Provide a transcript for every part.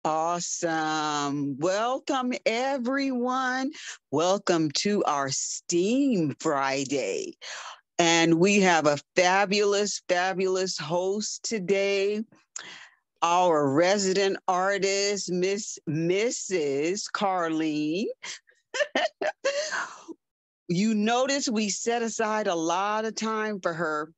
Awesome. Welcome, everyone. Welcome to our STEAM Friday. And we have a fabulous, fabulous host today. Our resident artist, Mrs. Carlene. You notice we set aside a lot of time for her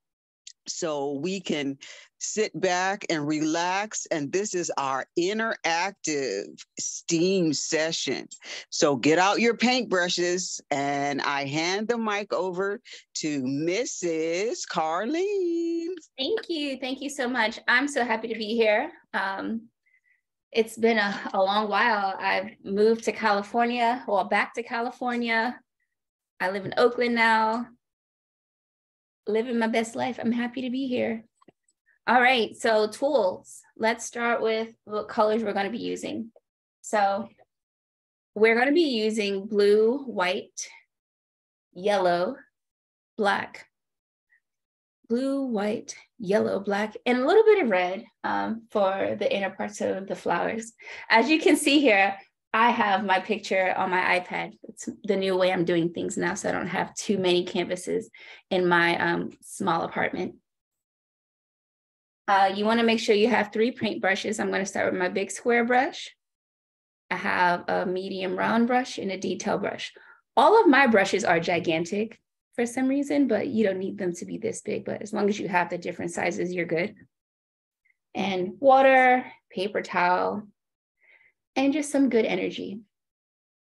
so we can sit back and relax. And this is our interactive STEAM session. So get out your paintbrushes and I hand the mic over to Mrs. Carlene. Thank you. Thank you so much. I'm so happy to be here. It's been a long while. I've moved to California, well, back to California. I live in Oakland now. Living my best life. I'm happy to be here. All right, so tools. Let's start with what colors we're going to be using. So we're going to be using blue, white, yellow, black. Blue, white, yellow, black, and a little bit of red for the inner parts of the flowers. As you can see here, I have my picture on my iPad. It's the new way I'm doing things now, so I don't have too many canvases in my small apartment. You want to make sure you have 3 paint brushes. I'm going to start with my big square brush. I have a medium round brush and a detail brush. All of my brushes are gigantic for some reason, but you don't need them to be this big. But as long as you have the different sizes, you're good. And water, paper towel, and just some good energy.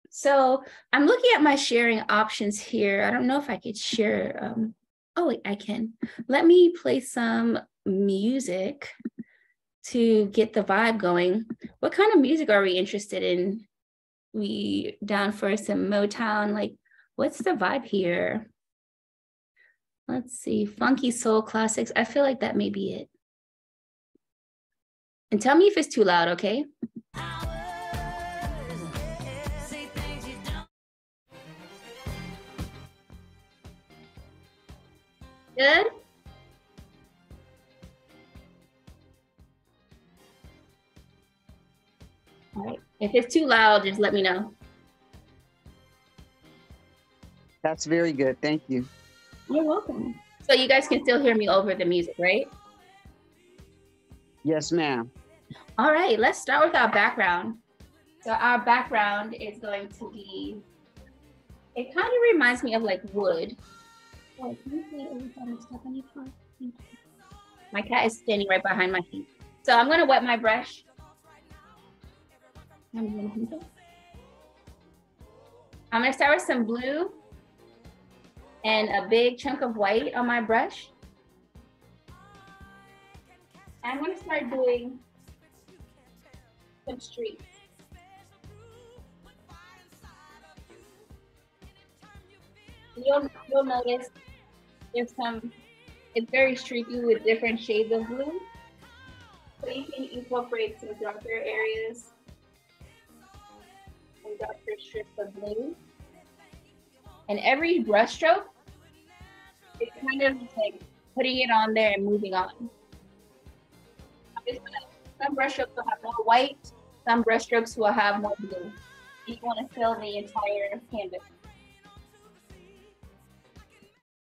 So I'm looking at my sharing options here. I don't know if I could share. Oh, wait, I can. Let me play some music to get the vibe going. What kind of music are we interested in? We down for some Motown, like what's the vibe here? Let's see, funky soul classics. I feel like that may be it. And tell me if it's too loud, okay? Good? All right, if it's too loud, just let me know. That's very good, thank you. You're welcome. So you guys can still hear me over the music, right? Yes, ma'am. All right, let's start with our background. So our background is going to be, it kind of reminds me of like wood. Oh, can you say every time I step on your car? Thank you. My cat is standing right behind my feet. So I'm gonna wet my brush. I'm gonna start with some blue and a big chunk of white on my brush. I'm gonna start doing some streaks. You'll notice there's it's very streaky with different shades of blue. So you can incorporate some darker areas and darker strips of blue. And every brush stroke, it's kind of like putting it on there and moving on. Some brush strokes will have more white, some brush strokes will have more blue. You want to fill the entire canvas.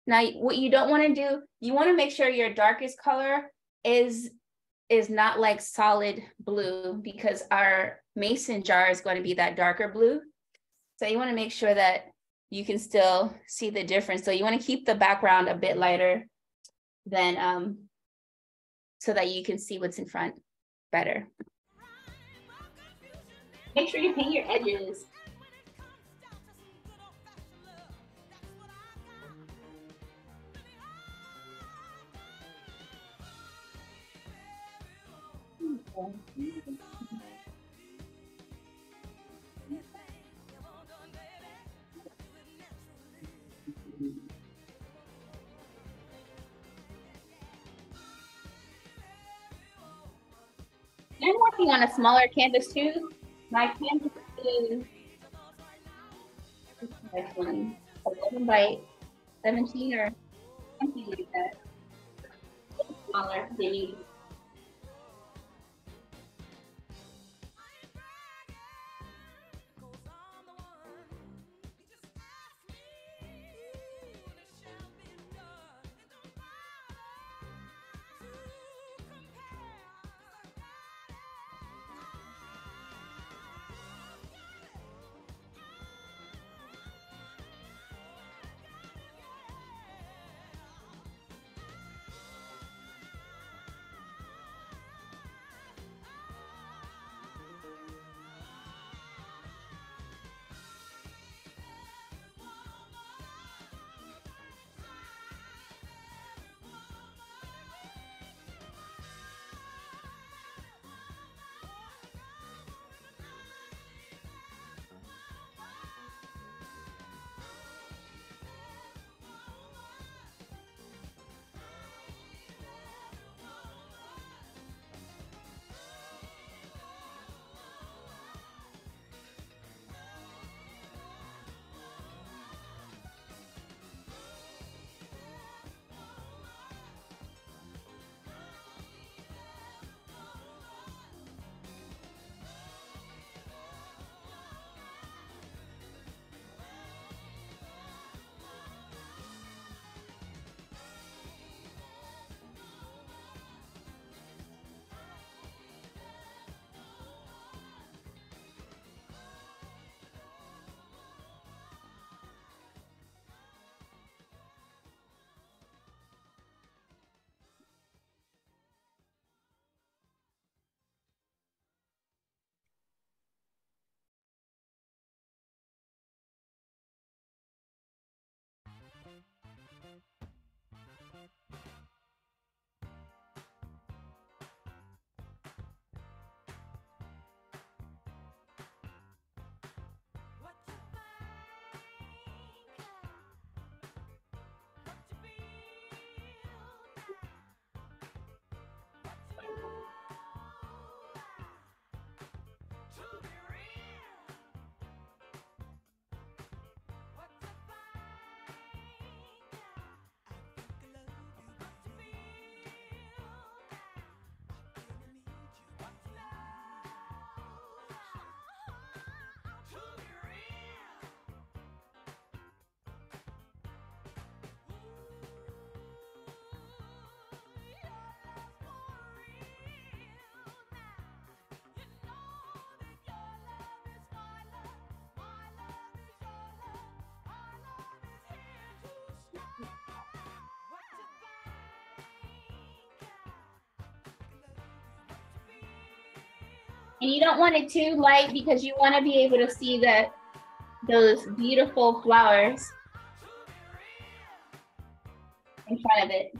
Now, what you don't want to do, you want to make sure your darkest color is not like solid blue, because our mason jar is going to be that darker blue. So you want to make sure that you can still see the difference. So you want to keep the background a bit lighter than, so that you can see what's in front better. Make sure you paint your edges. I'm working on a smaller canvas too. My canvas is 11 by 17 or something like that. It's smaller than you. And you don't want it too light because you want to be able to see that those beautiful flowers in front of it.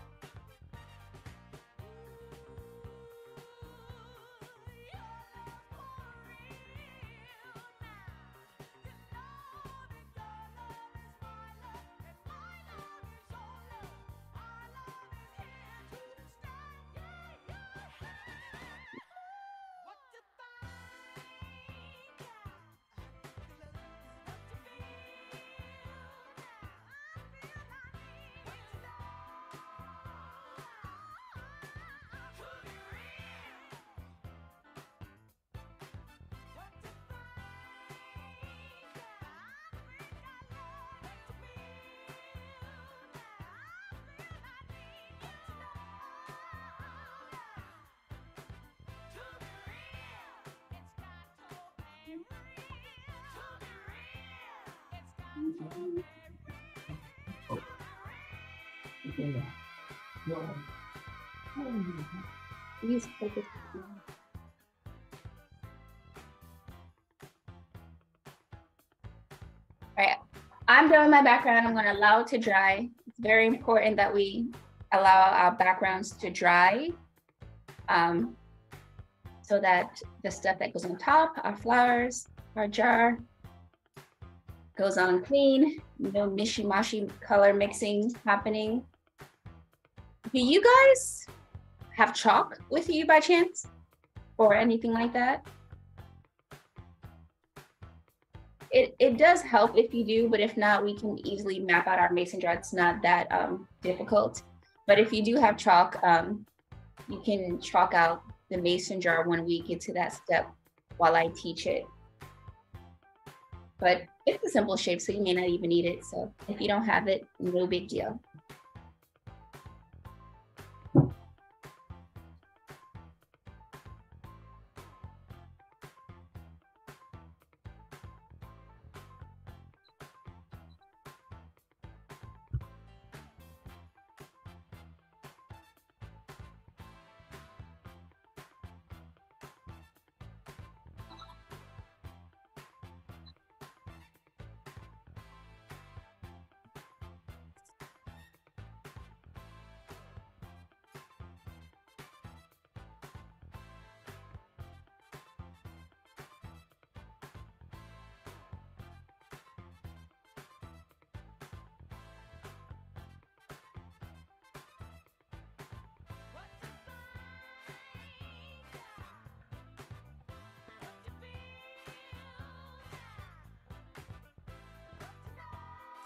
Use focus. All right, I'm done with my background. I'm going to allow it to dry. It's very important that we allow our backgrounds to dry so that the stuff that goes on top, our flowers, our jar, goes on clean, no mishy-mashy color mixing happening. Do you guys have chalk with you by chance or anything like that? It does help if you do, but if not, we can easily map out our mason jar. It's not that difficult. But if you do have chalk, you can chalk out the mason jar when we get to that step while I teach it. But it's a simple shape, so you may not even need it. So if you don't have it, no big deal.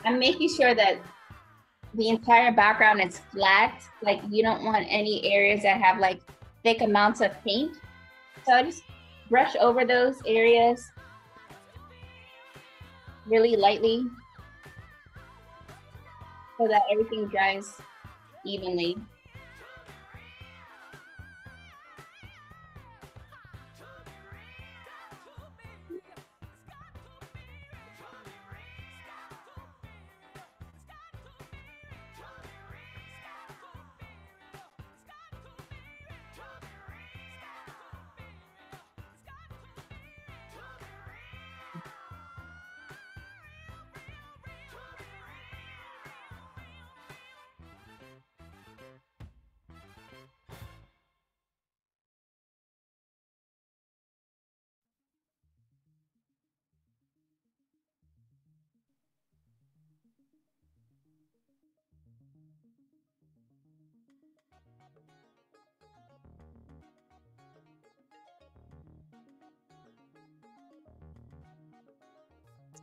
I'm making sure that the entire background is flat. Like you don't want any areas that have like thick amounts of paint. So I just brush over those areas really lightly so that everything dries evenly.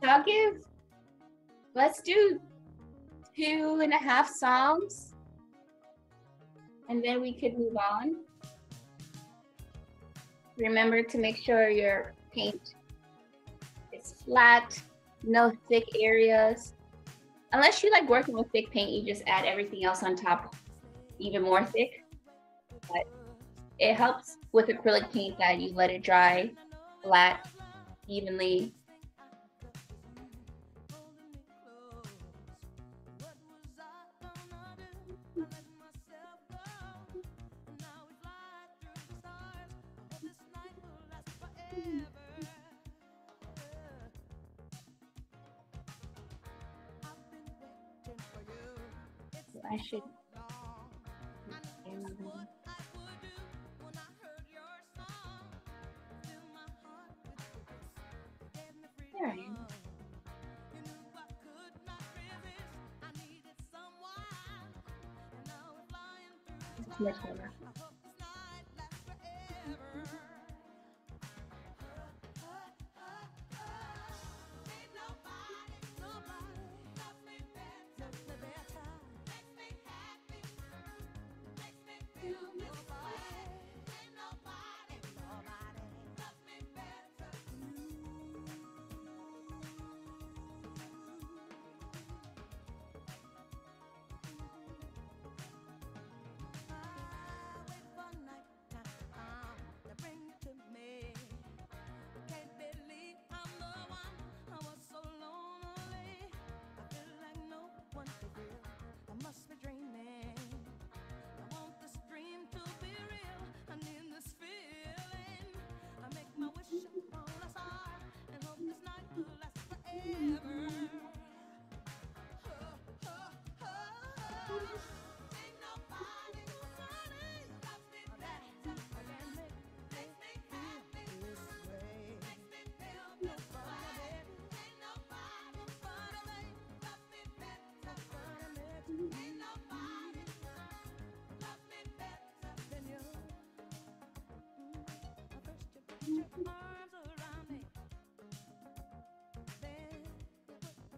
So let's do 2.5 songs and then we could move on. Remember to make sure your paint is flat, no thick areas. Unless you like working with thick paint, you just add everything else on top, even more thick. But it helps with acrylic paint that you let it dry flat, evenly. I should. There I am. It's much better.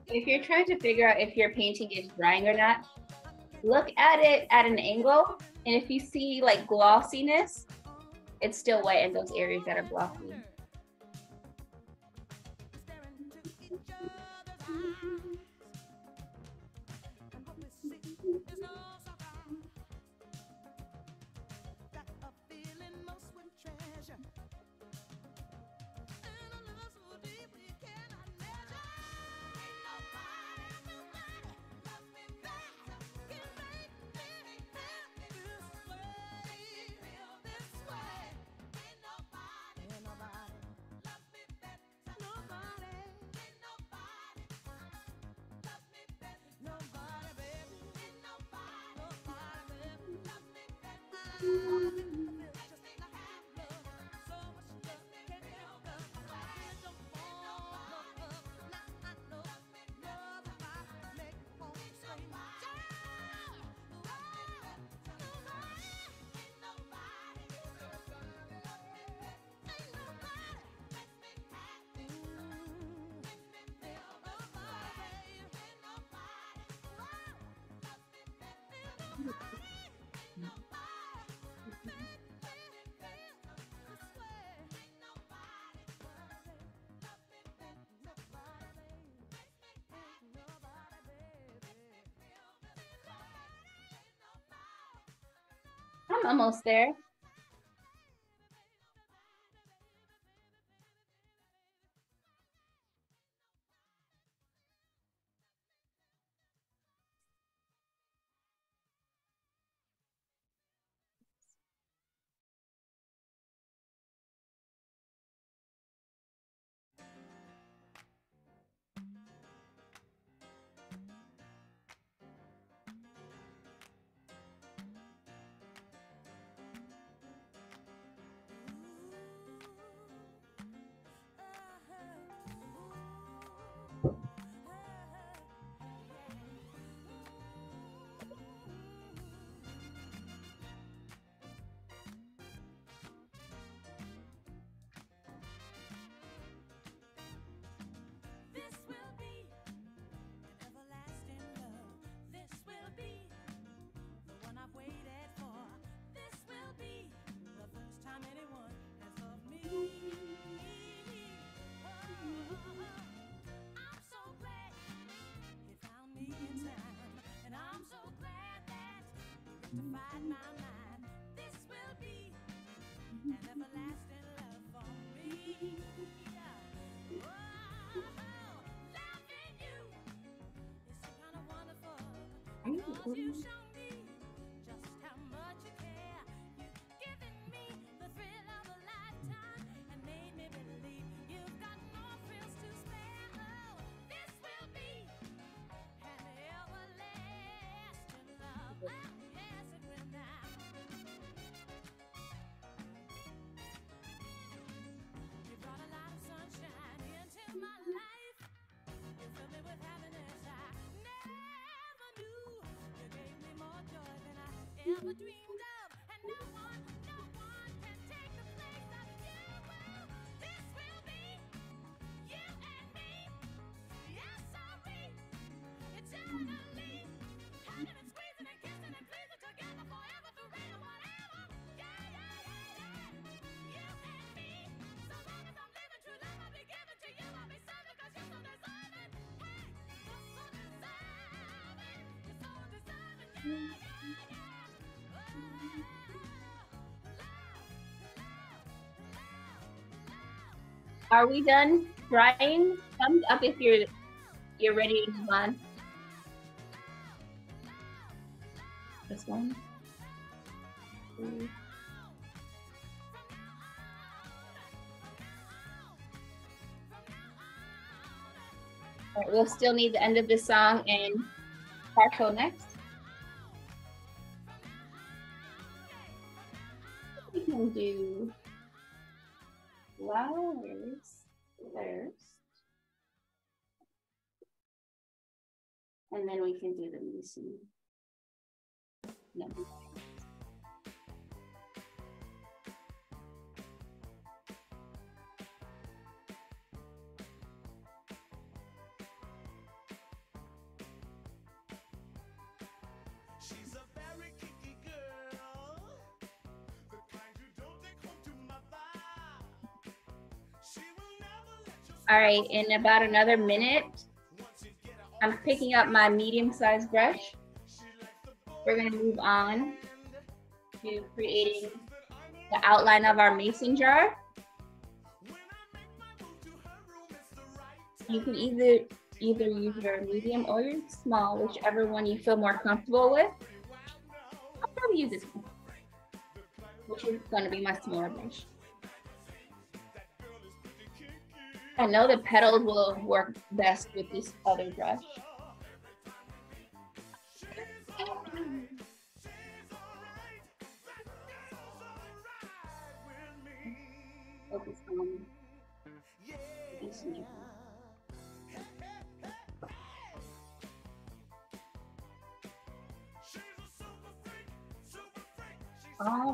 If you're trying to figure out if your painting is drying or not, look at it at an angle. And if you see like glossiness, it's still wet in those areas that are glossy. I'm almost there. Are we done drying? Thumbs up if you're ready to move on. This one. All right, we'll still need the end of the song and partial next. We can do flowers first. And then we can do the mason. No. She's a very kinky girl, the kind you don't take home to mother. She will never let you. All right, in about another minute, I'm picking up my medium-sized brush. We're gonna move on to creating the outline of our mason jar. You can either use your medium or your small, whichever one you feel more comfortable with. I'll probably use this one, which is gonna be my smaller brush. I know the petals will work best with this other brush. Focus on this one. All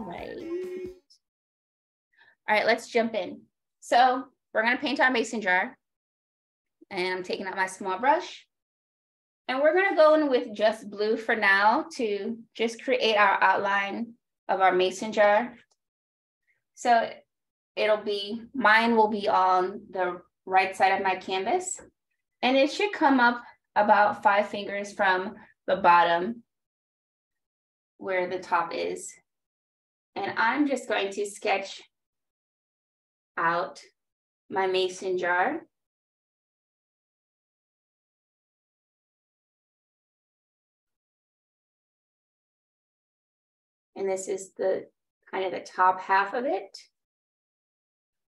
right, let's jump in. So we're gonna paint our mason jar, and I'm taking out my small brush, and we're gonna go in with just blue for now to just create our outline of our mason jar. So mine will be on the right side of my canvas, and it should come up about 5 fingers from the bottom where the top is. And I'm just going to sketch out my mason jar. And this is the kind of the top half of it.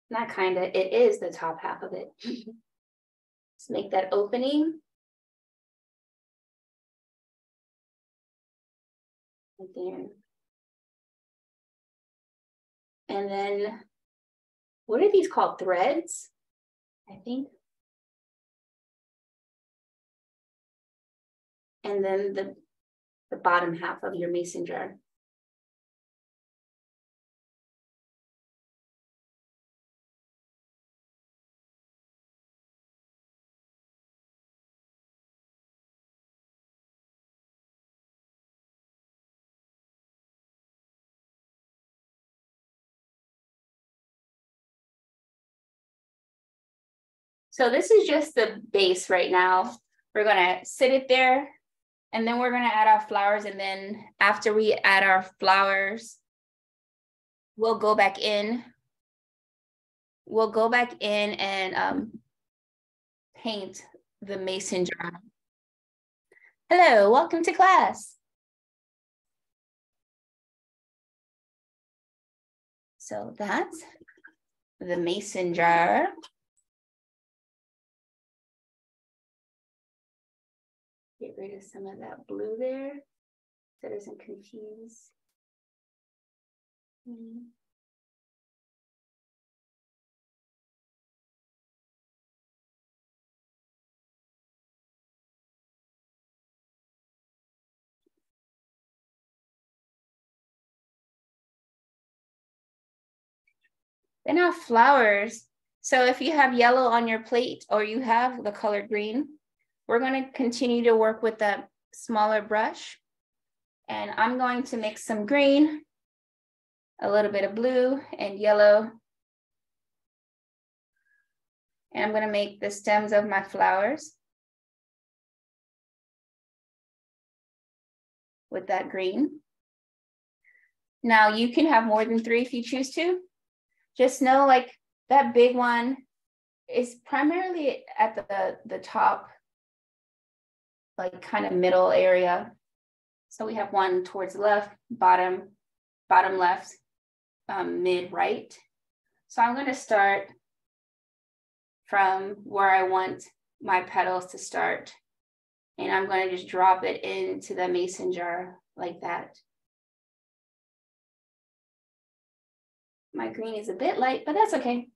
Not kind of, it is the top half of it. Let's make that opening. Right there. And then, what are these called? Threads, I think. And then the bottom half of your mason jar. So this is just the base right now. We're gonna sit it there, and then we're gonna add our flowers. And then after we add our flowers, we'll go back in. We'll go back in and paint the mason jar. Hello, welcome to class. So that's the mason jar. Get rid of some of that blue there so it doesn't confuse me. Then our flowers. So if you have yellow on your plate or you have the color green, we're going to continue to work with that smaller brush. And I'm going to mix some green, a little bit of blue and yellow. And I'm going to make the stems of my flowers with that green. Now you can have more than 3 if you choose to. Just know like that big one is primarily at the top, like kind of middle area. So we have one towards the left, bottom left, mid right. So I'm going to start from where I want my petals to start. And I'm going to just drop it into the mason jar like that. My green is a bit light, but that's okay.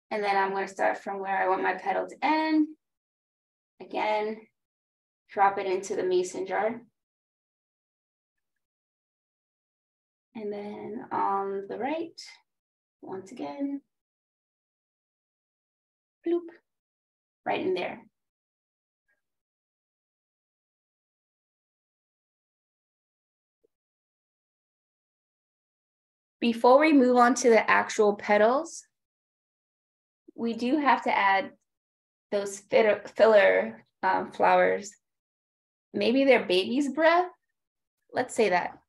And then I'm going to start from where I want my petal to end. Again, drop it into the mason jar. And then on the right, once again, bloop, right in there. Before we move on to the actual petals, we do have to add those filler flowers. Maybe they're baby's breath. Let's say that.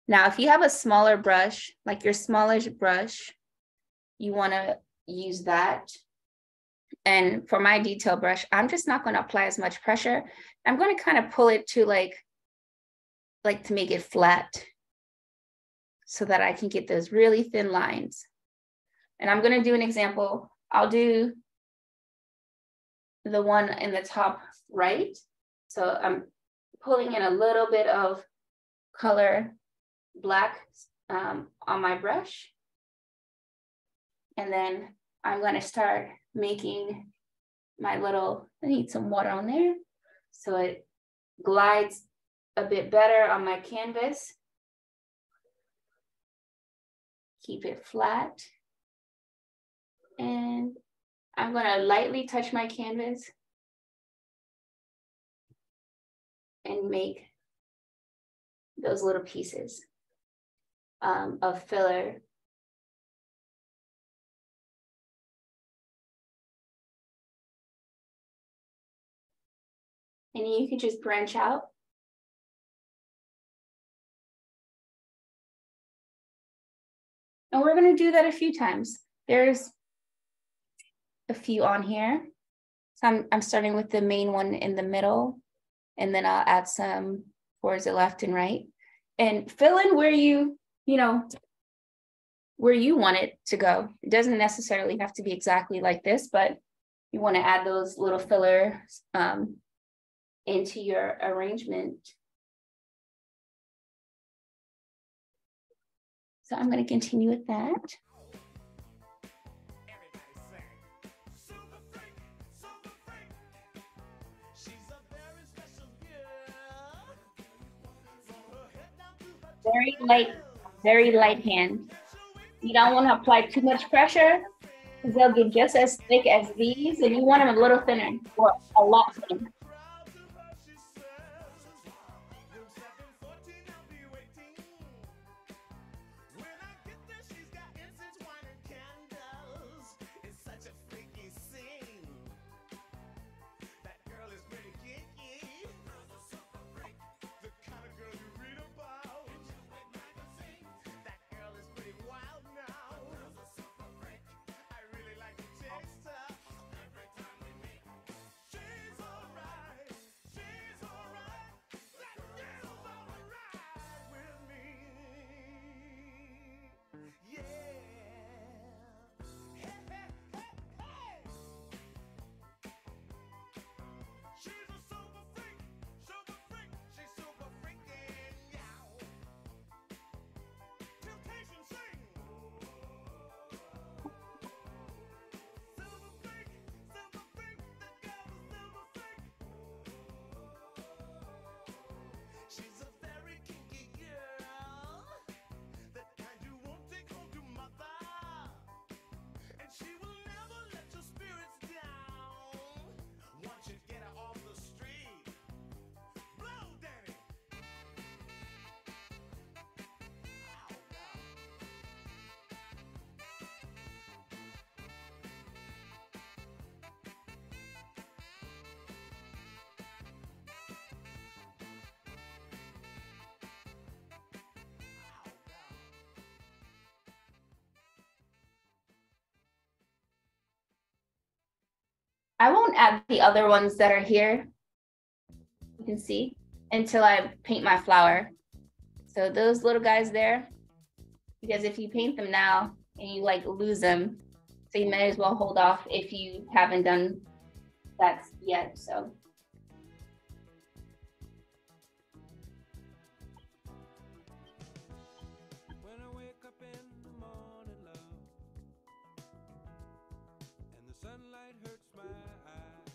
Now, if you have a smaller brush, like your smallish brush, you want to use that. And for my detail brush, I'm just not going to apply as much pressure. I'm going to kind of pull it to like to make it flat so that I can get those really thin lines. And I'm going to do an example. I'll do the one in the top right. So I'm pulling in a little bit of color black on my brush. And then I'm going to start making my little, I need some water on there so it glides a bit better on my canvas. Keep it flat. And I'm going to lightly touch my canvas and make those little pieces of filler. And you can just branch out. And we're going to do that a few times. There's a few on here. So I'm starting with the main one in the middle, and then I'll add some towards the left and right. And fill in where where you want it to go. It doesn't necessarily have to be exactly like this, but you want to add those little fillers into your arrangement. So I'm going to continue with that. Very light hand. You don't want to apply too much pressure because they'll get just as thick as these, and you want them a little thinner or a lot thinner. I won't add the other ones that are here, you can see, until I paint my flower. So those little guys there, because if you paint them now and you like lose them, so you might as well hold off if you haven't done that yet. So When I wake up in the morning, love, and the sunlight hurts my eyes,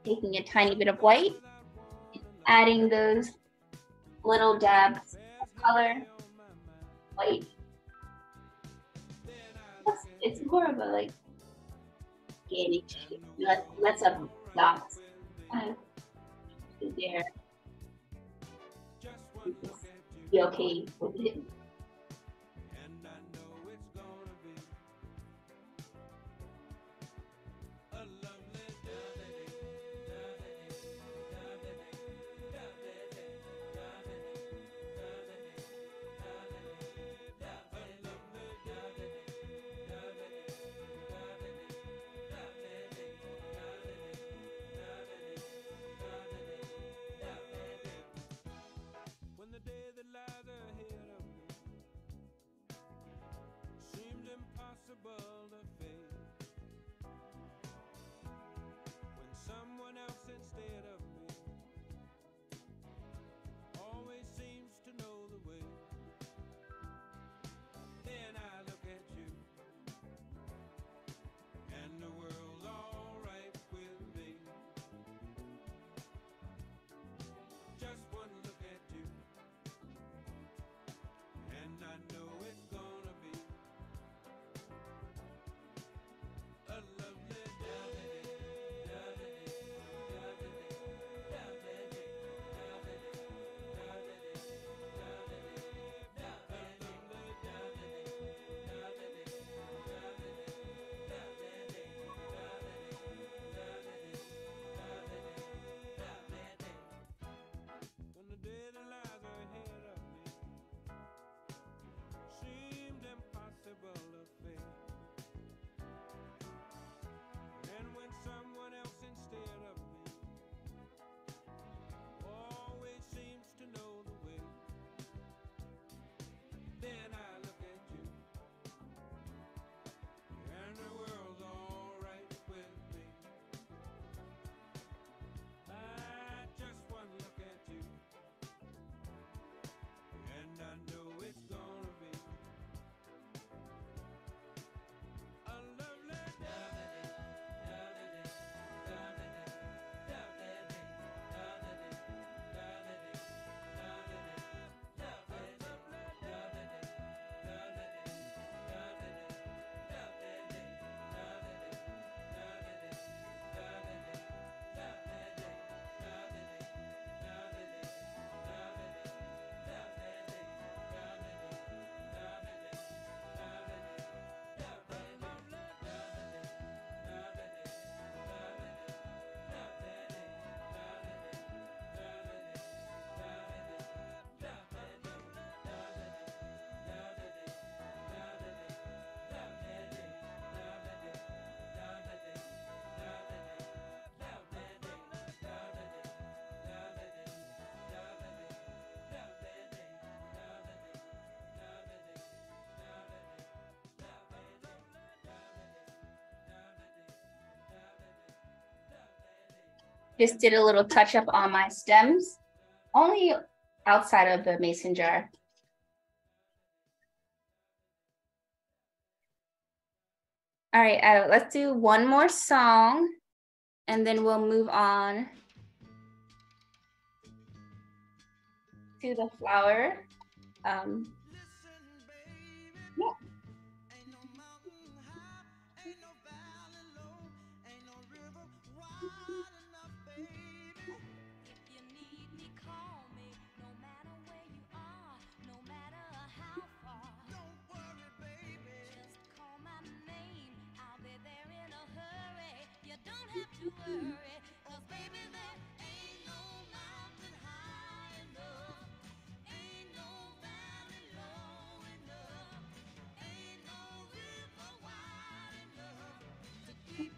taking a tiny bit of white, adding those little dabs of color, white. It's more of a like organic shape, less of dots. There, be okay with it. and I know it's gonna be a lovely when the day that lies ahead of me seems impossible to face. When someone else instead of me always seems to know the way, then I look at you and the world's alright with me. Just one look at you and I know it's gonna be a lovely when the day that lies ahead of me seemed impossible to face. And when someone else instead of me always seems to know the way, then I look at you and the world's alright with me. I just one look at you and I know it's gonna be a lovely Just did a little touch up on my stems, only outside of the mason jar. All right, let's do one more song and then we'll move on to the flower. Yeah.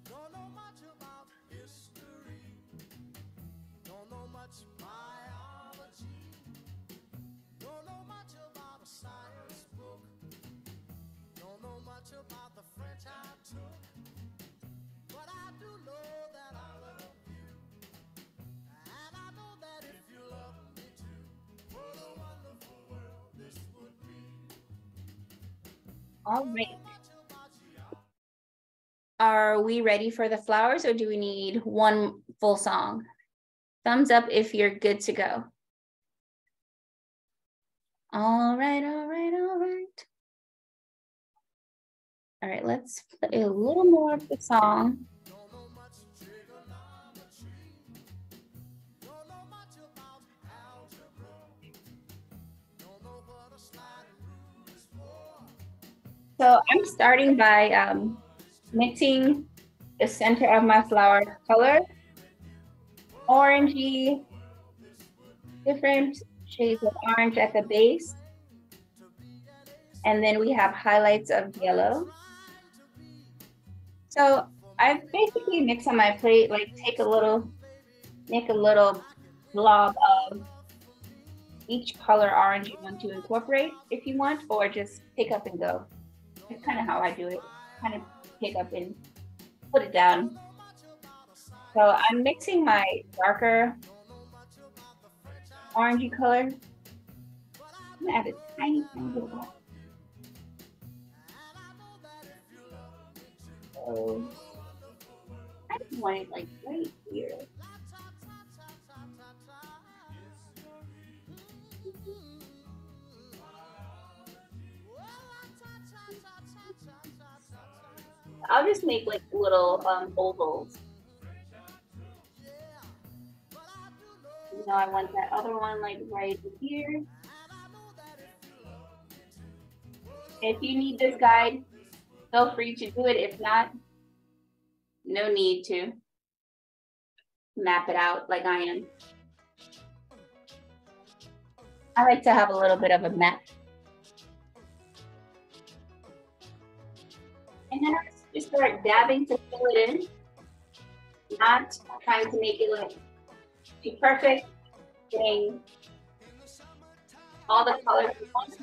Don't know much about history. Don't know much biology. Don't know much about a science book. Don't know much about the French I took. But I do know that I love you. And I know that if you love me too, what a wonderful world this would be. All right. Are we ready for the flowers, or do we need one full song? Thumbs up if you're good to go. All right, all right, all right. All right, let's play a little more of the song. Don't know much trigonometry. Don't know much about algebra. Don't know what a sliding rule is for. So I'm starting by mixing the center of my flower color, orangey, different shades of orange at the base. And then we have highlights of yellow. So I basically mix on my plate, like make a little blob of each color orange you want to incorporate if you want, or just pick up and go. That's kind of how I do it, kind of pick up and put it down. So I'm mixing my darker orangey color. I'm gonna add a tiny bit of that. So I just want it like right here. I'll just make like little ovals. You know, I want that other one like right here. If you need this guide, feel free to do it. If not, no need to map it out like I am. I like to have a little bit of a map. And then I just start dabbing to fill it in, not trying to make it look too perfect, getting all the colors we want.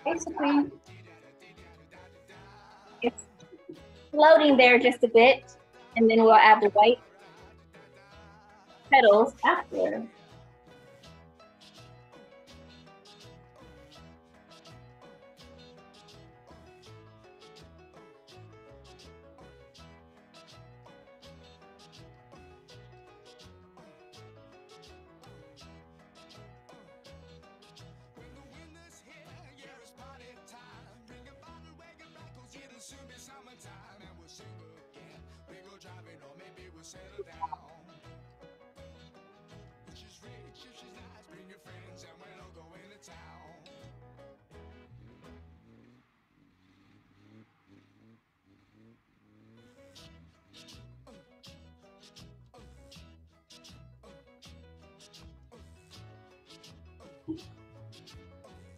Basically, it's floating there just a bit, and then we'll add the white petals after. will settle down. If she's rich, if she's nice, bring your friends and we'll all go into town.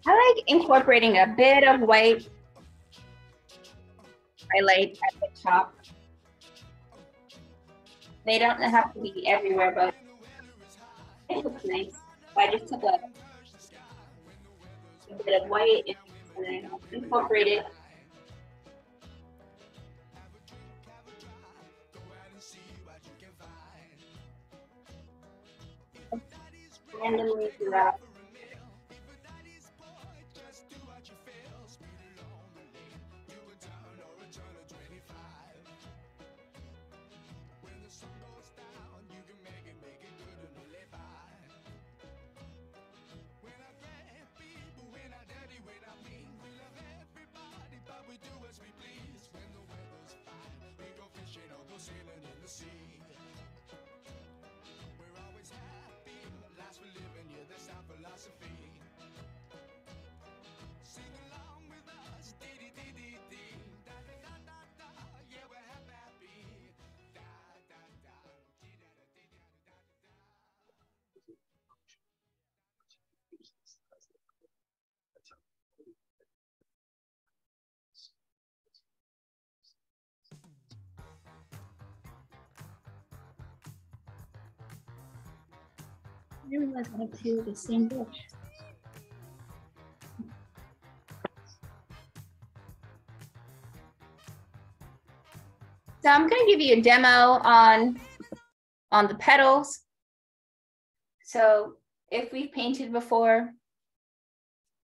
I like incorporating a bit of white highlight at the top. They don't have to be everywhere, but it looks nice. So I just took a bit of white and then incorporate it. Randomly throughout. Sailing in the sea. We're always happy, lives we're living, yeah, that's our philosophy. Sing along with us, dee dee dee dee dee, da da da da da, yeah, we're happy, da da da, dee da da dee da da da da. I didn't realize I had two of the same brush. So I'm going to give you a demo on the petals. So if we've painted before,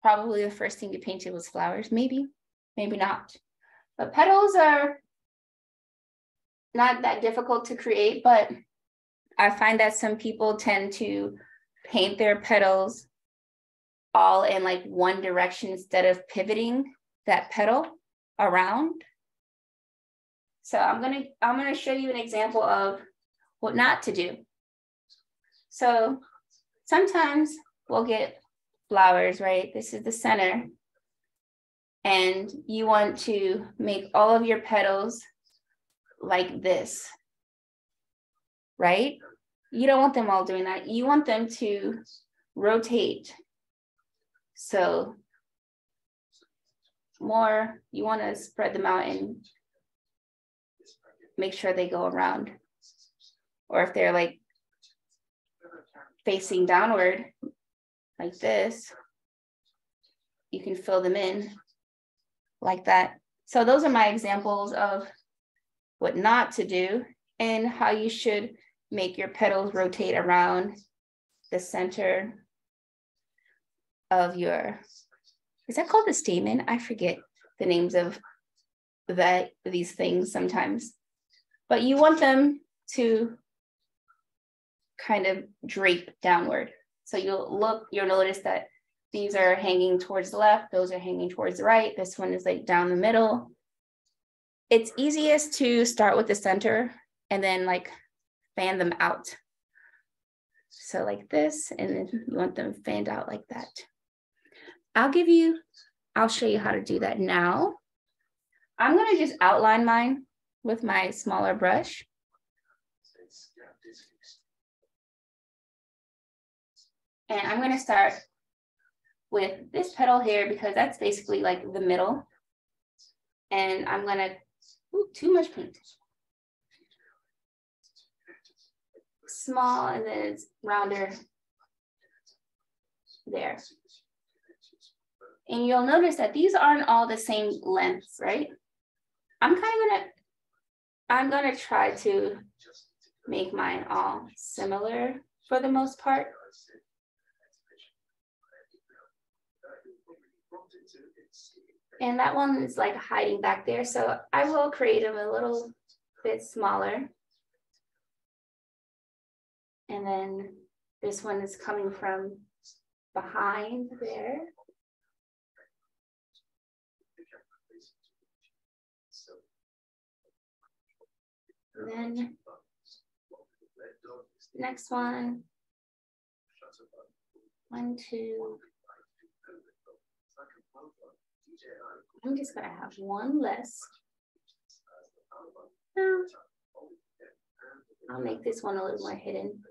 probably the first thing you painted was flowers, maybe not. But petals are not that difficult to create, but I find that some people tend to paint their petals all in like one direction instead of pivoting that petal around. So I'm gonna show you an example of what not to do. So sometimes we'll get flowers, right? This is the center. And you want to make all of your petals like this, right? You don't want them all doing that. You want them to rotate. So more, you want to spread them out and make sure they go around. Or if they're like facing downward like this, you can fill them in like that. So those are my examples of what not to do and how you should make your petals rotate around the center of your, is that called the stamen? I forget the names of these things sometimes, but you want them to kind of drape downward. So you'll notice that these are hanging towards the left, those are hanging towards the right, this one is like down the middle. It's easiest to start with the center and then like fan them out. So like this, and then you want them fanned out like that. I'll show you how to do that now. I'm gonna just outline mine with my smaller brush. And I'm gonna start with this petal here because that's basically like the middle. And I'm gonna, ooh, too much paint. Small and then it's rounder there. And you'll notice that these aren't all the same lengths, right? I'm gonna try to make mine all similar for the most part. And that one is like hiding back there. So I will create them a little bit smaller. And then this one is coming from behind there. And then Next one. 1, 2. I'm just gonna have one less. No. I'll make this one a little more hidden.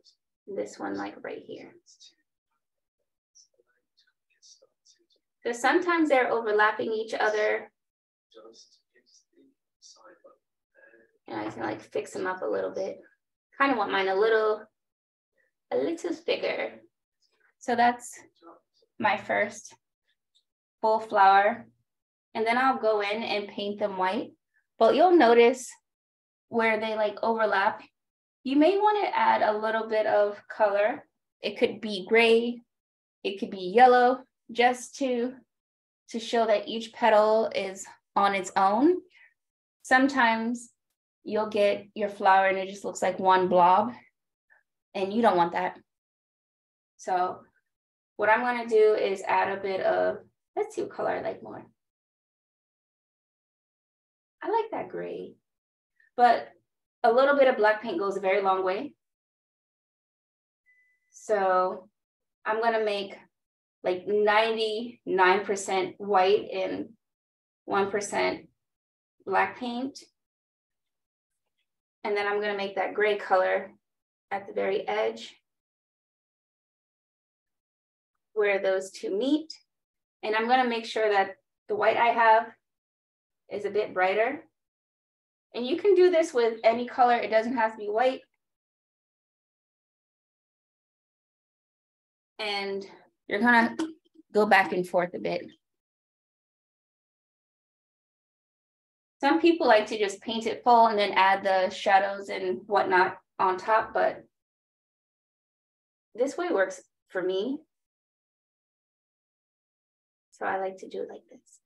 This one like right here. So sometimes they're overlapping each other. And I can like fix them up a little bit. Kind of want mine a little thicker. So that's my first full flower. And then I'll go in and paint them white. But you'll notice where they like overlap, you may want to add a little bit of color. It could be gray, it could be yellow, just to show that each petal is on its own. Sometimes you'll get your flower and it just looks like one blob, and you don't want that. So what I'm going to do is add a bit of, let's see what color I like more. I like that gray, but a little bit of black paint goes a very long way. So I'm going to make like 99% white and 1% black paint. And then I'm going to make that gray color at the very edge where those two meet. And I'm going to make sure that the white I have is a bit brighter. And you can do this with any color. It doesn't have to be white. And you're going to go back and forth a bit. Some people like to just paint it full and then add the shadows and whatnot on top, but this way works for me. So I like to do it like this.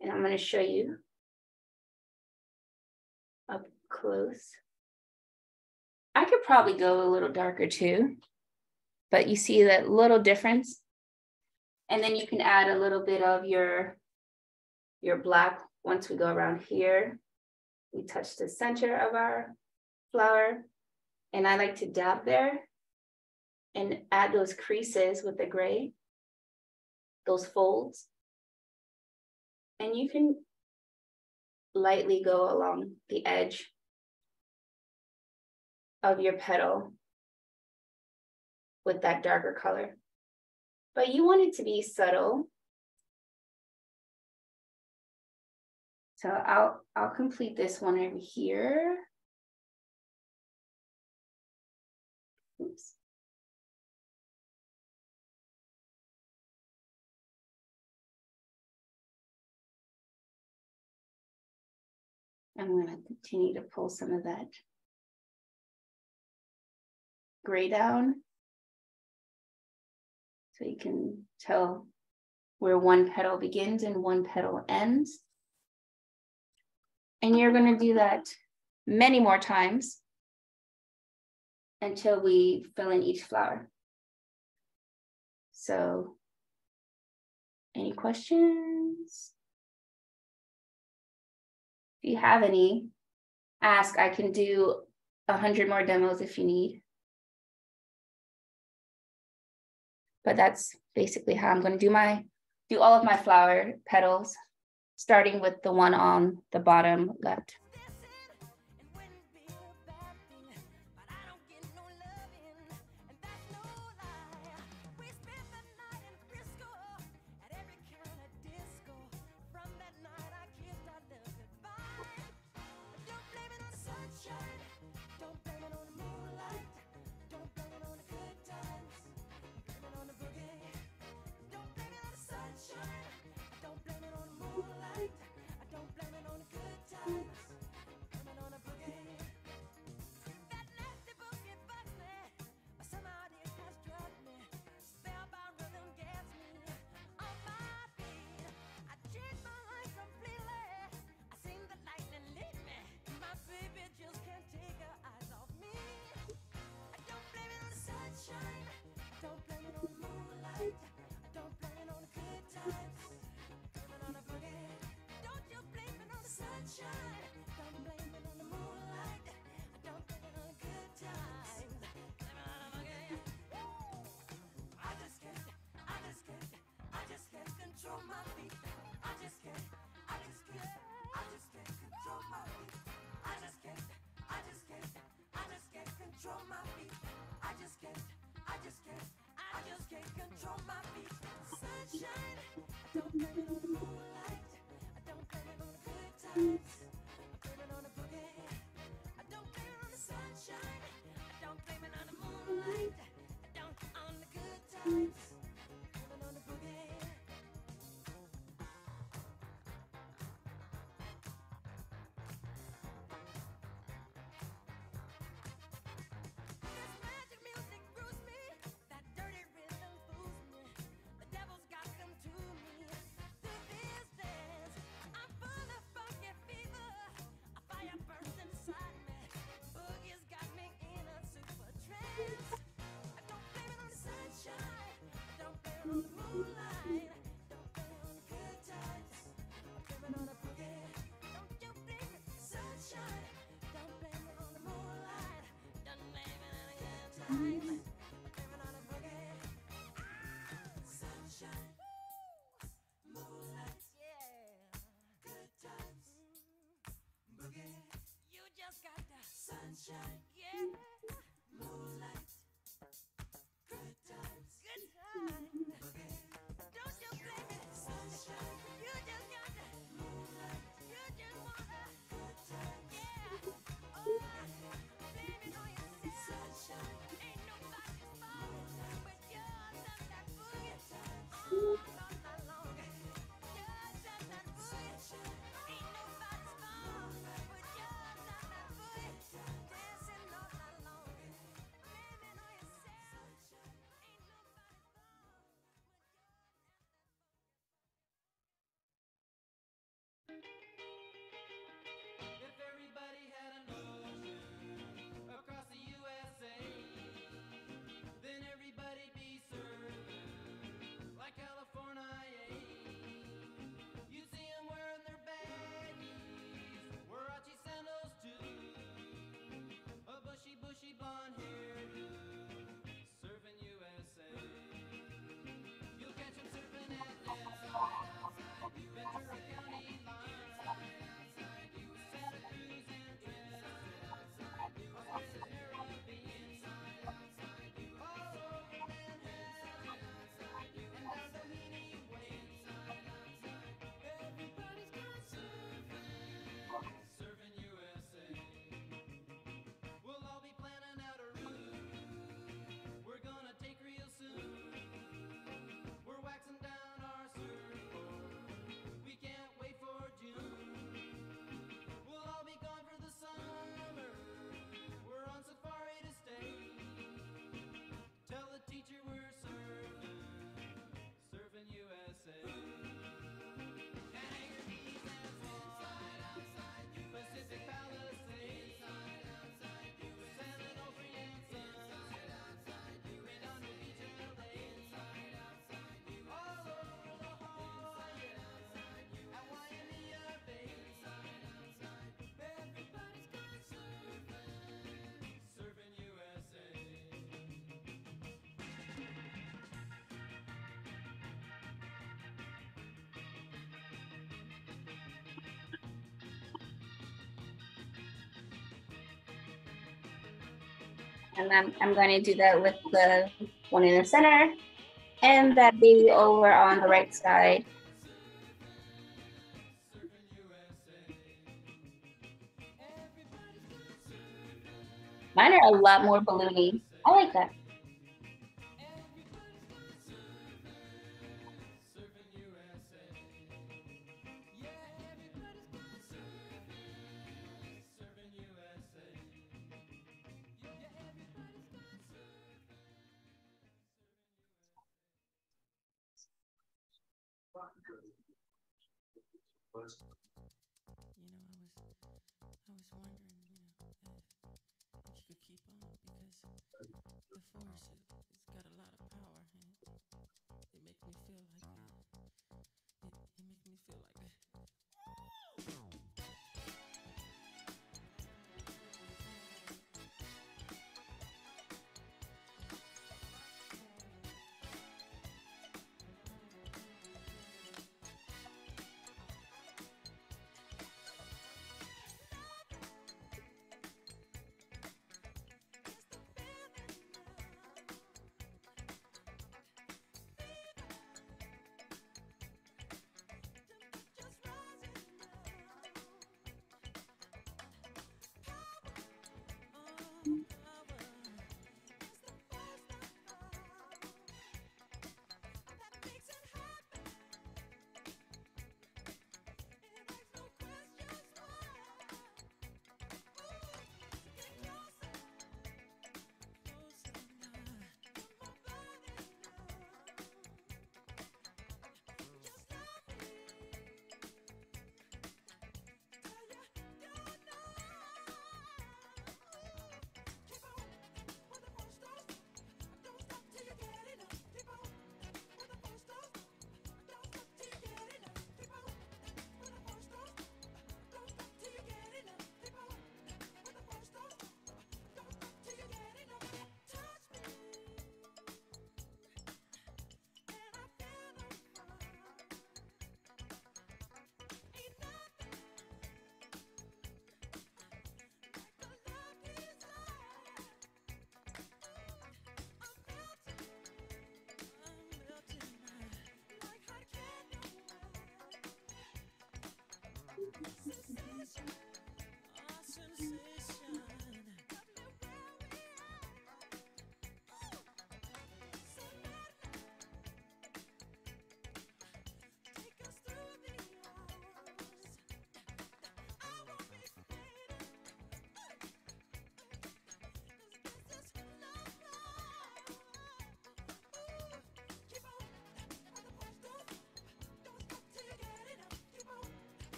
And I'm going to show you up close. I could probably go a little darker too, but you see that little difference. And then you can add a little bit of your black once we go around here. We touch the center of our flower, and I like to dab there and add those creases with the gray, those folds. And you can lightly go along the edge of your petal with that darker color. But you want it to be subtle. So I'll complete this one over here. Oops. I'm going to continue to pull some of that gray down so you can tell where one petal begins and one petal ends. And you're going to do that many more times until we fill in each flower. So, any questions? If you have any, ask. I can do 100 more demos if you need. But that's basically how I'm going to do all of my flower petals, starting with the one on the bottom left. If everybody had an ocean across the USA, then everybody'd be served like California. You see them wearing their baggies, Warachi sandals too, a bushy, bushy blonde hairdo, surfing USA. You'll catch them surfing at Ventura County line. And I'm going to do that with the one in the center and that baby over on the right side. Mine are a lot more balloony. I like that. I was wondering, if you could keep on, because the force, it's got a lot of power, and it makes me feel like it makes me feel like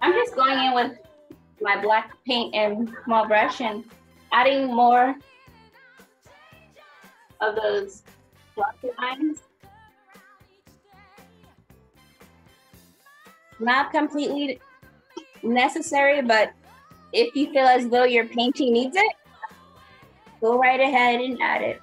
I'm just going in with my black paint and small brush and adding more of those blocky lines. Not completely necessary, but if you feel as though your painting needs it, go right ahead and add it.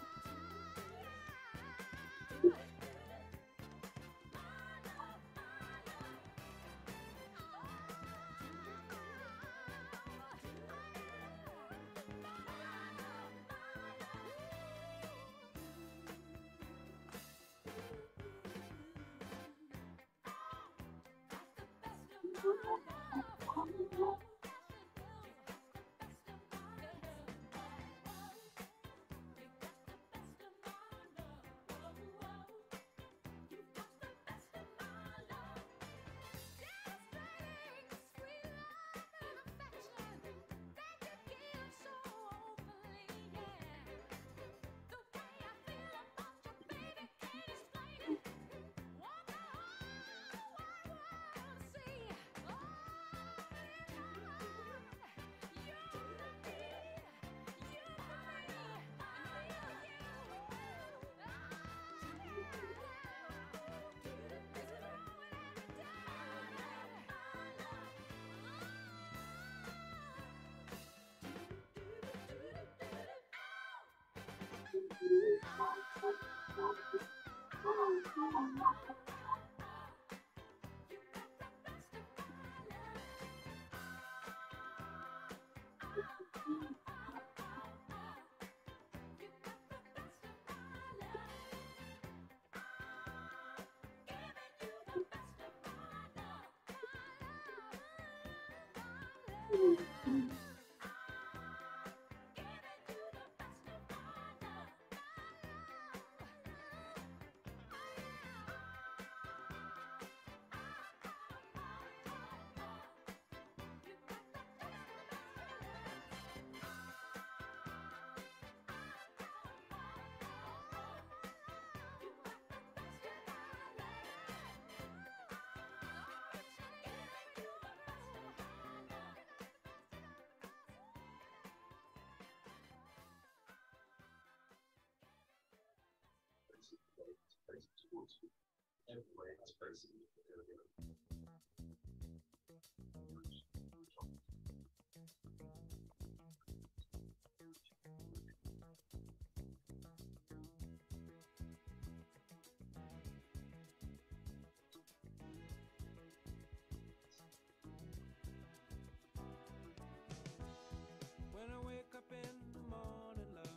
When I wake up in the morning, love,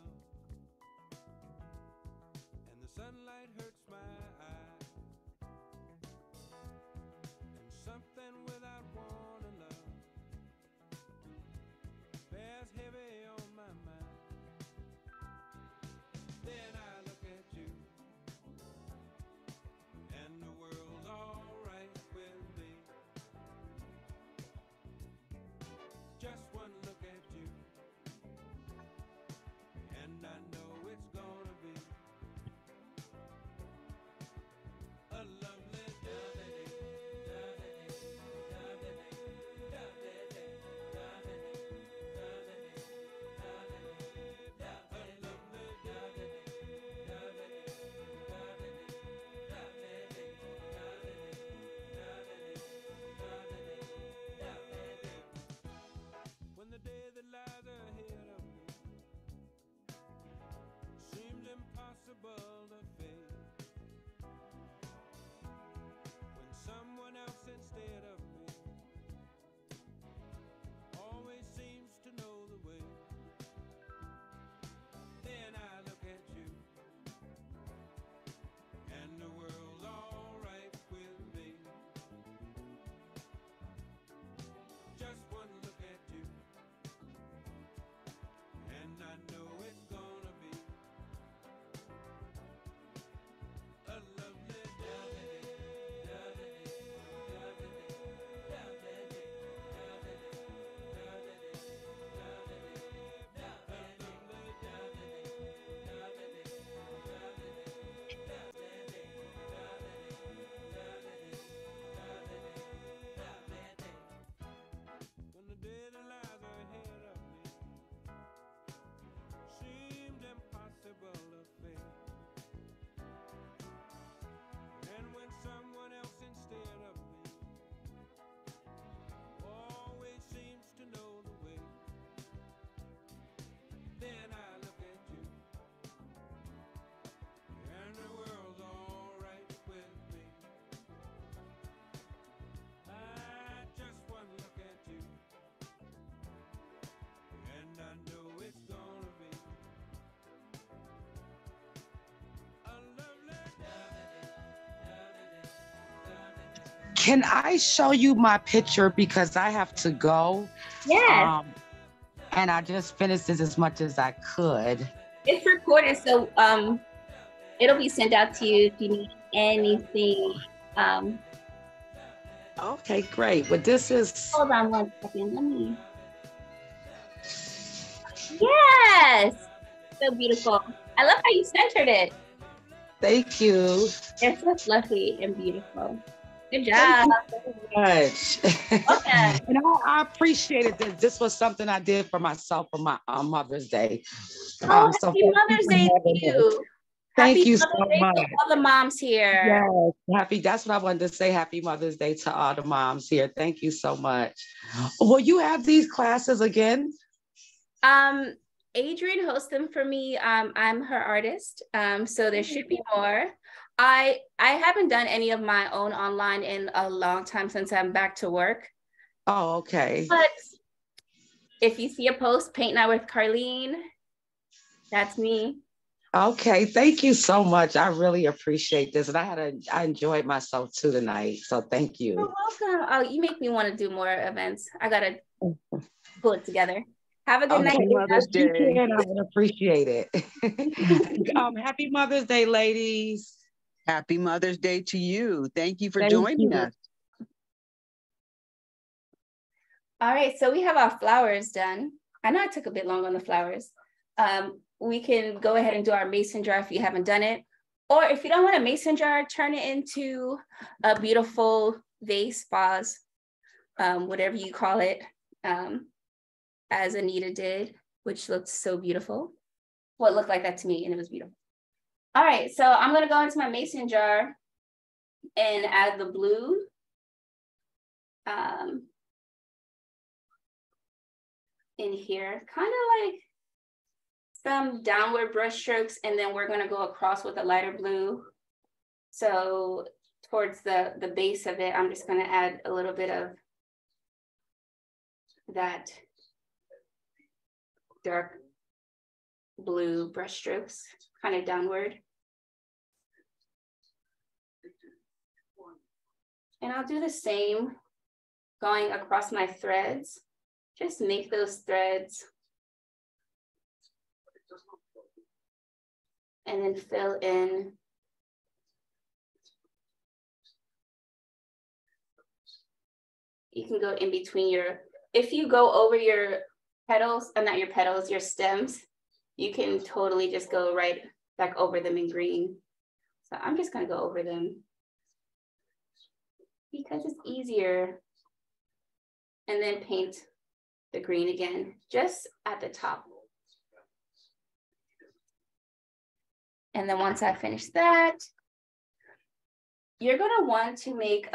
and the sunlight hurts my eye, and something without warning, love, bears heavy on my mind. Then I look at you, and the world's alright with me. Can I show you my picture because I have to go? Yes, And I just finished this as much as I could. it's recorded, so it'll be sent out to you if you need anything. Okay, great. But this is Hold on one second. Let me. Yes, so beautiful. I love how you centered it. thank you. It's so fluffy and beautiful. Good Thank job. you so much. Welcome. And I appreciated this. This was something I did for myself for my Mother's Day. Oh, So happy thank you Mother's for Day to having me. you. Thank Happy you so Mother's Day much. to all the moms here. Yes, that's what I wanted to say. Happy Mother's Day to all the moms here. Thank you so much. Will you have these classes again? Adrian hosts them for me. I'm her artist. So there should be more. I haven't done any of my own online in a long time since I'm back to work. Oh, okay. But if you see a post, Paint Night with Carlene, that's me. Okay, thank you so much. I really appreciate this. And I enjoyed myself too tonight. So thank You're you. welcome. Oh, you make me want to do more events. I gotta pull it together. Have a good night. Happy Mother's If you Day. can, I would appreciate it. Happy Mother's Day, ladies. Happy Mother's Day to you. Thank you for Thank joining you. us. All right, so we have our flowers done. I know I took a bit long on the flowers. We can go ahead and do our mason jar if you haven't done it. Or if you don't want a mason jar, turn it into a beautiful vase, vase, whatever you call it, as Anita did, which looked so beautiful. Well, it looked like that to me and it was beautiful. All right, so I'm gonna go into my mason jar and add the blue. In here, kind of like some downward brush strokes, and then we're going to go across with a lighter blue. So towards the base of it, I'm just going to add a little bit of that dark blue brush strokes, kind of downward. And I'll do the same going across my threads. Just make those threads and then fill in you can go in between if you go over your petals, not your petals, your stems, you can totally just go right back over them in green. So I'm just gonna go over them because it's easier, and then paint the green again, just at the top. And then once I finish that, you're gonna want to make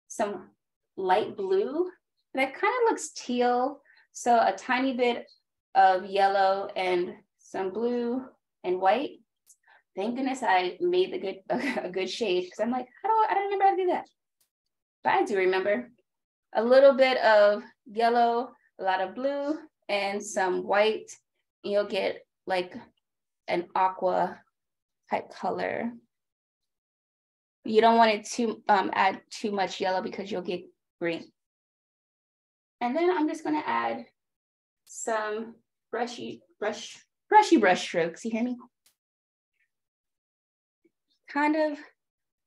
some light blue that kind of looks teal. So a tiny bit of yellow and some blue and white. Thank goodness I made a good shade, because I'm like, I don't remember how to do that. But I do remember. A little bit of yellow, a lot of blue, and some white. And you'll get like an aqua type color. You don't want it to add too much yellow because you'll get green. And then I'm just gonna add some brushy brush strokes, you hear me? Kind of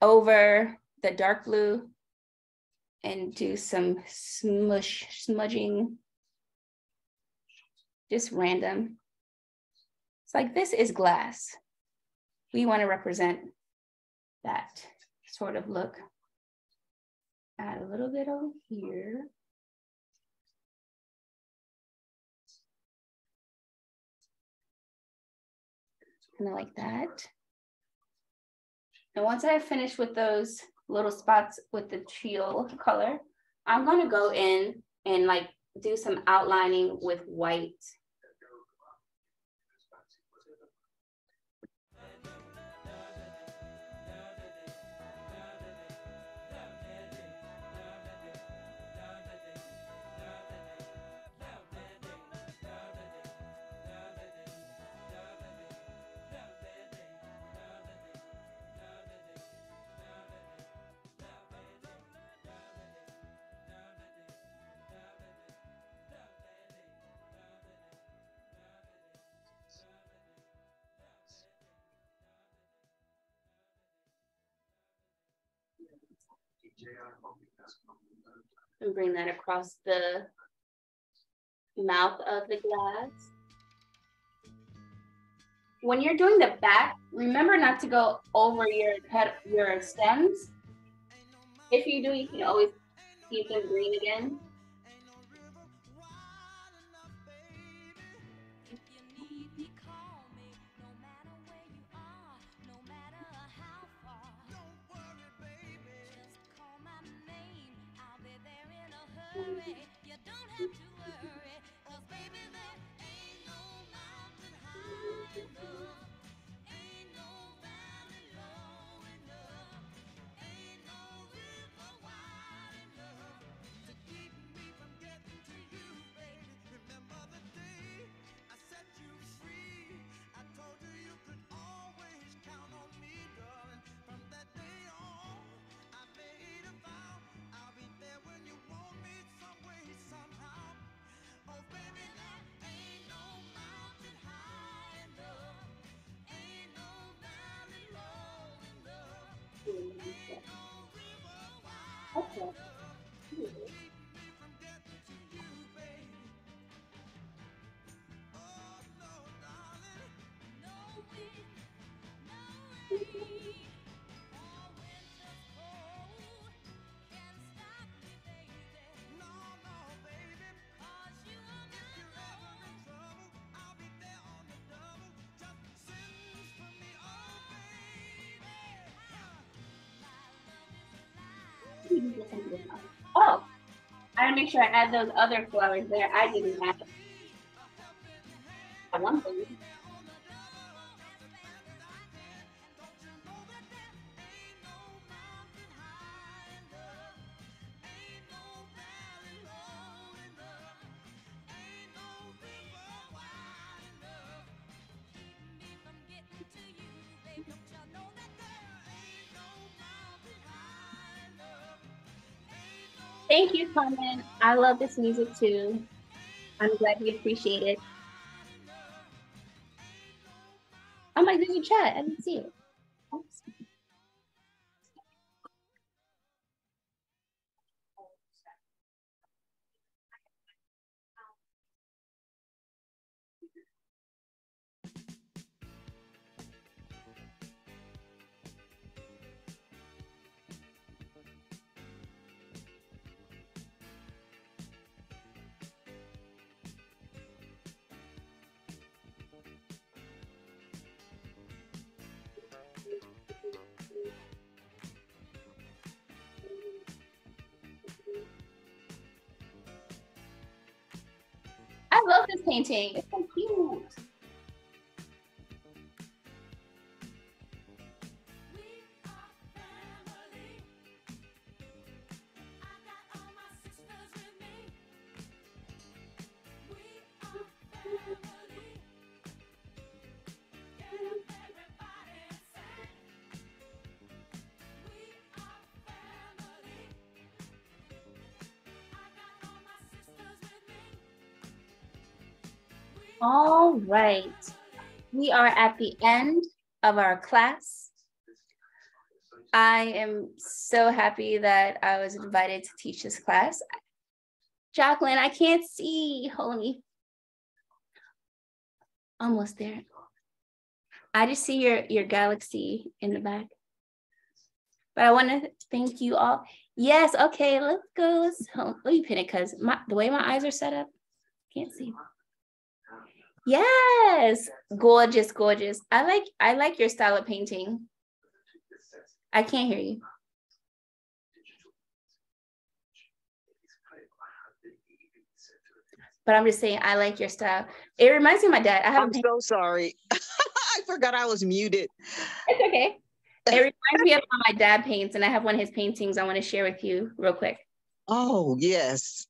over the dark blue and do some smudging, just random. It's like, this is glass. We want to represent that sort of look. Add a little bit over here. Kind of like that. And once I finish with those little spots with the teal color, I'm going to go in and like do some outlining with white. And bring that across the mouth of the glass. When you're doing the back, remember not to go over your stems. If you do, you can always keep them green again. Okay. Oh, I gotta make sure I add those other flowers there. I didn't add one thing. Thank you, Carmen. I love this music too. I'm glad you appreciate it. I'm like, there's a chat. I didn't see it. Oops. I love this painting. It's so cute. All right, we are at the end of our class. I am so happy that I was invited to teach this class. Jacqueline, I can't see. Hold me. Almost there. I just see your galaxy in the back. But I want to thank you all. Yes, okay, let's go. Let me pin it because the way my eyes are set up, can't see. Yes, gorgeous, gorgeous. I like your style of painting. I can't hear you. But I'm just saying, I like your style. It reminds me of my dad. I'm so sorry. I forgot I was muted. It's okay. It reminds me of how my dad paints, and I have one of his paintings I want to share with you real quick. Oh, yes.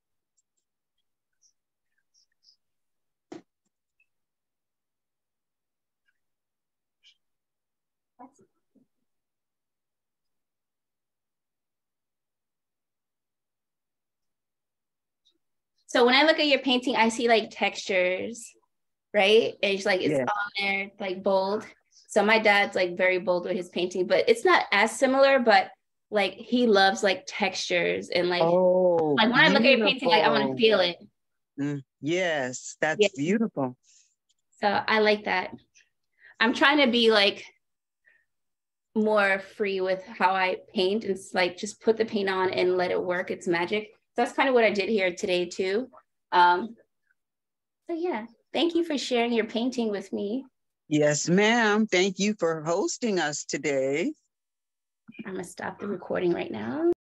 So when I look at your painting, I see like textures, right? It's like it's on there, like bold. So my dad's like very bold with his painting, but it's not as similar, but like he loves like textures and like Oh, when I look at your painting, like I want to feel it. Yes, that's Yeah. beautiful. So I like that. I'm trying to be like more free with how I paint and like just put the paint on and let it work its magic. That's kind of what I did here today too. So yeah, thank you for sharing your painting with me. Yes, ma'am. Thank you for hosting us today. I'm gonna stop the recording right now.